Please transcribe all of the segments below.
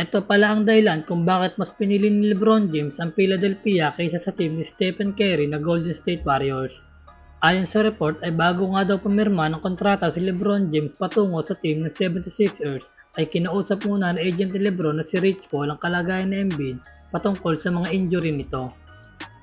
Eto pala ang dahilan kung bakit mas pinili ni LeBron James ang Philadelphia kaysa sa team ni Stephen Curry na Golden State Warriors. Ayon sa report ay bago nga daw pumirma ng kontrata si LeBron James patungo sa team ng 76ers ay kinausap muna ng agent ni LeBron na si Rich Paul ang kalagayan ni Embiid patungkol sa mga injury nito.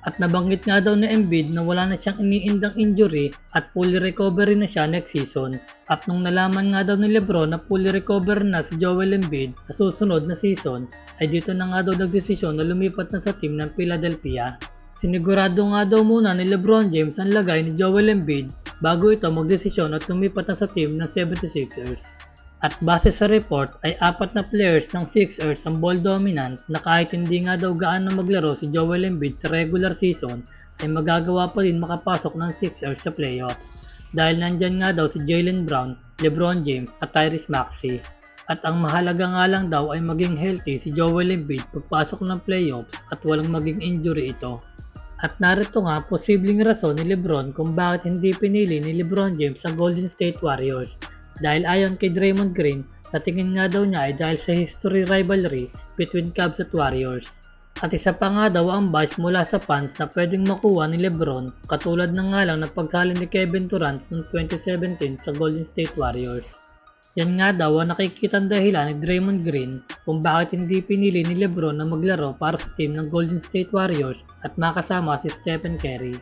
At nabanggit nga daw ni Embiid na wala na siyang iniindang injury at fully recovery na siya next season. At nung nalaman nga daw ni LeBron na fully recover na si Joel Embiid sa susunod na season, ay dito na nga daw nagdesisyon na lumipat na sa team ng Philadelphia. Sinigurado nga daw muna ni LeBron James ang lagay ni Joel Embiid bago ito magdesisyon at lumipat na sa team ng 76ers. At base sa report ay 4 na players ng Sixers ang ball dominant na kahit hindi nga daw gaano maglaro si Joel Embiid sa regular season ay magagawa pa din makapasok ng Sixers sa playoffs dahil nandyan nga daw si Jaylen Brown, LeBron James at Tyrese Maxey. At ang mahalaga nga lang daw ay maging healthy si Joel Embiid pagpasok ng playoffs at walang maging injury ito. At narito nga posibleng rason ni LeBron kung bakit hindi pinili ni LeBron James ang Golden State Warriors. Dahil ayon kay Draymond Green, sa tingin nga daw niya ay dahil sa history rivalry between Cavs at Warriors. At isa pa nga daw ang bash mula sa fans na pwedeng makuha ni LeBron katulad ng nga lang na pagsali ni Kevin Durant noong 2017 sa Golden State Warriors. Yan nga daw ang nakikitang dahilan ni Draymond Green kung bakit hindi pinili ni LeBron na maglaro para sa team ng Golden State Warriors at makasama si Stephen Curry.